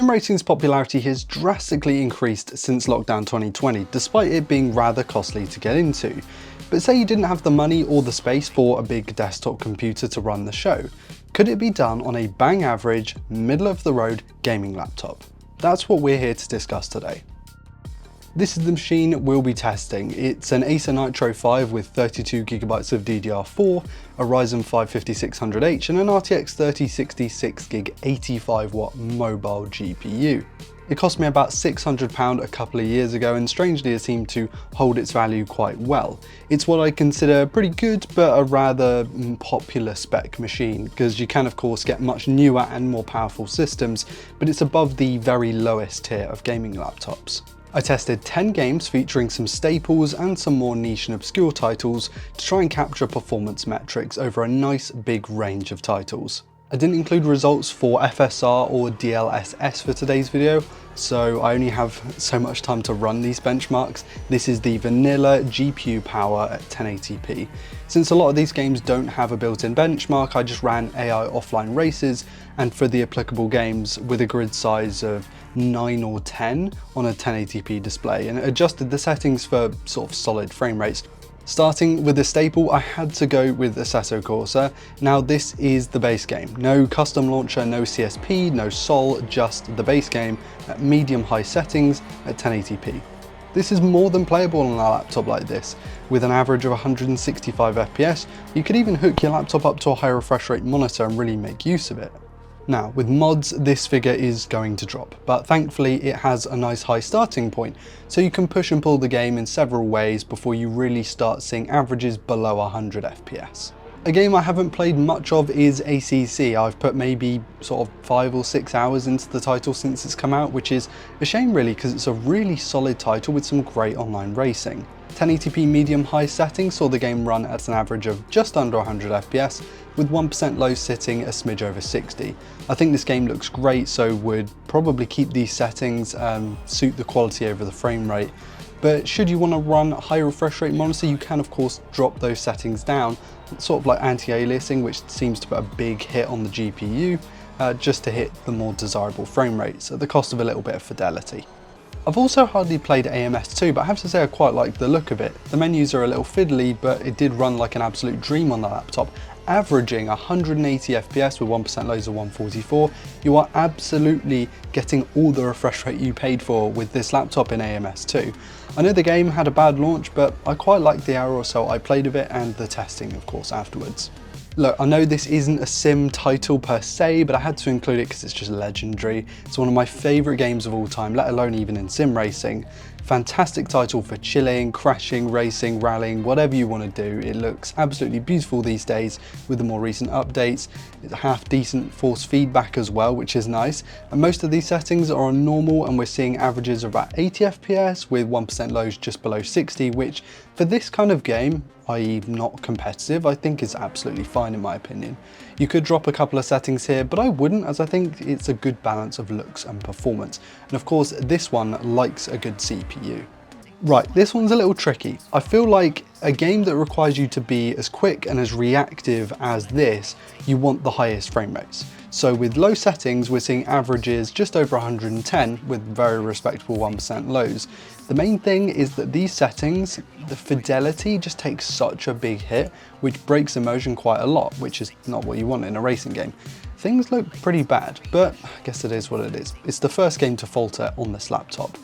Sim racing's popularity has drastically increased since lockdown 2020, despite it being rather costly to get into. But say you didn't have the money or the space for a big desktop computer to run the show. Could it be done on a bang average, middle of the road gaming laptop? That's what we're here to discuss today. This is the machine we'll be testing. It's an Acer Nitro 5 with 32GB of DDR4, a Ryzen 5 5600H and an RTX 3060 6GB 85W mobile GPU. It cost me about £600 a couple of years ago and strangely it seemed to hold its value quite well. It's what I consider pretty good but a rather popular spec machine, because you can of course get much newer and more powerful systems, but it's above the very lowest tier of gaming laptops. I tested 10 games featuring some staples and some more niche and obscure titles to try and capture performance metrics over a nice big range of titles. I didn't include results for FSR or DLSS for today's video, so I only have so much time to run these benchmarks. This is the vanilla GPU power at 1080p. Since a lot of these games don't have a built-in benchmark, I just ran AI offline races, and for the applicable games with a grid size of 9 or 10 on a 1080p display, and adjusted the settings for sort of solid frame rates. Starting with the staple, I had to go with Assetto Corsa. Now this is the base game. No custom launcher, no CSP, no sol, just the base game at medium-high settings at 1080p. This is more than playable on a laptop like this. With an average of 165 FPS, you could even hook your laptop up to a high refresh rate monitor and really make use of it. Now, with mods, this figure is going to drop, but thankfully it has a nice high starting point, so you can push and pull the game in several ways before you really start seeing averages below 100 FPS. A game I haven't played much of is ACC. I've put maybe sort of 5 or 6 hours into the title since it's come out, which is a shame really, because it's a really solid title with some great online racing. 1080p medium-high settings saw the game run at an average of just under 100 FPS, with 1% low sitting a smidge over 60. I think this game looks great, so would probably keep these settings, suit the quality over the frame rate. But should you want to run a high refresh rate monitor, you can of course drop those settings down, sort of like anti-aliasing, which seems to put a big hit on the GPU, just to hit the more desirable frame rates at the cost of a little bit of fidelity. I've also hardly played AMS2, but I have to say I quite like the look of it. The menus are a little fiddly, but it did run like an absolute dream on the laptop, averaging 180 FPS with 1% lows of 144. You are absolutely getting all the refresh rate you paid for with this laptop in AMS2. I know the game had a bad launch, but I quite liked the hour or so I played of it and the testing of course afterwards. Look, I know this isn't a sim title per se, but I had to include it because it's just legendary. It's one of my favourite games of all time, let alone even in sim racing. Fantastic title for chilling, crashing, racing, rallying, whatever you want to do. It looks absolutely beautiful these days with the more recent updates. It's half decent force feedback as well, which is nice. And most of these settings are on normal, and we're seeing averages of about 80 FPS with 1% lows just below 60, which for this kind of game, i.e. not competitive, I think is absolutely fine in my opinion. You could drop a couple of settings here, but I wouldn't, as I think it's a good balance of looks and performance. And of course, this one likes a good CPU. Right, this one's a little tricky. I feel like a game that requires you to be as quick and as reactive as this, you want the highest frame rates. So with low settings, we're seeing averages just over 110 with very respectable 1% lows. The main thing is that these settings, the fidelity just takes such a big hit, which breaks immersion quite a lot, which is not what you want in a racing game. Things look pretty bad, but I guess it is what it is. It's the first game to falter on this laptop.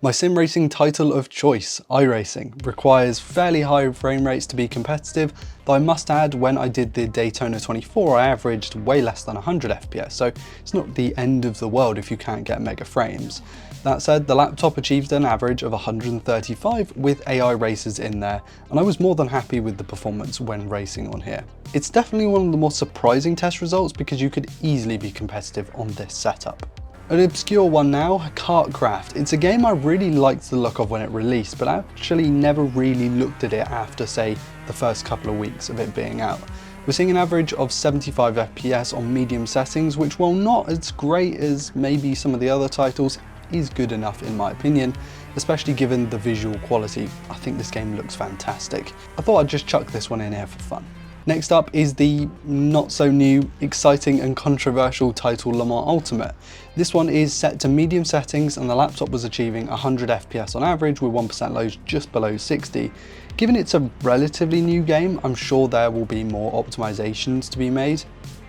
My sim racing title of choice, iRacing, requires fairly high frame rates to be competitive, though I must add when I did the Daytona 24 I averaged way less than 100 FPS, so it's not the end of the world if you can't get mega frames. That said, the laptop achieved an average of 135 with AI races in there, and I was more than happy with the performance when racing on here. It's definitely one of the more surprising test results because you could easily be competitive on this setup. An obscure one now, Kart Kraft. It's a game I really liked the look of when it released, but I actually never really looked at it after, say, the first couple of weeks of it being out. We're seeing an average of 75 FPS on medium settings, which, while not as great as maybe some of the other titles, is good enough in my opinion, especially given the visual quality. I think this game looks fantastic. I thought I'd just chuck this one in here for fun. Next up is the not so new, exciting and controversial title Le Mans Ultimate. This one is set to medium settings and the laptop was achieving 100 FPS on average with 1% lows just below 60. Given it's a relatively new game, I'm sure there will be more optimizations to be made.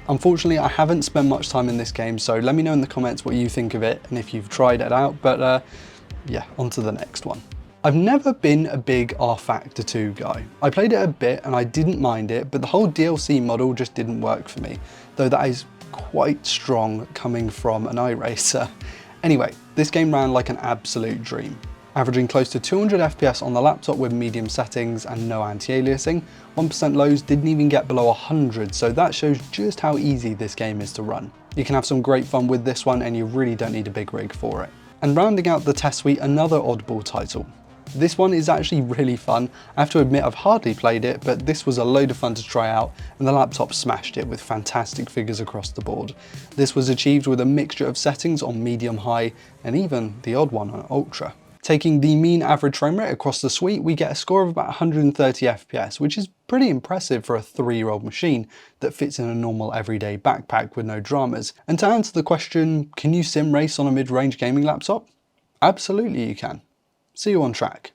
Unfortunately, I haven't spent much time in this game, so let me know in the comments what you think of it and if you've tried it out, but yeah, on to the next one. I've never been a big rFactor 2 guy. I played it a bit and I didn't mind it, but the whole DLC model just didn't work for me, though that is quite strong coming from an iRacer. Anyway, this game ran like an absolute dream. Averaging close to 200 FPS on the laptop with medium settings and no anti-aliasing, 1% lows didn't even get below 100, so that shows just how easy this game is to run. You can have some great fun with this one and you really don't need a big rig for it. And rounding out the test suite, another oddball title. This one is actually really fun. I have to admit I've hardly played it, but this was a load of fun to try out and the laptop smashed it with fantastic figures across the board. This was achieved with a mixture of settings on medium, high, and even the odd one on ultra. Taking the mean average frame rate across the suite, we get a score of about 130 FPS, which is pretty impressive for a 3-year-old machine that fits in a normal everyday backpack with no dramas. And to answer the question, can you sim race on a mid-range gaming laptop? Absolutely you can. See you on track.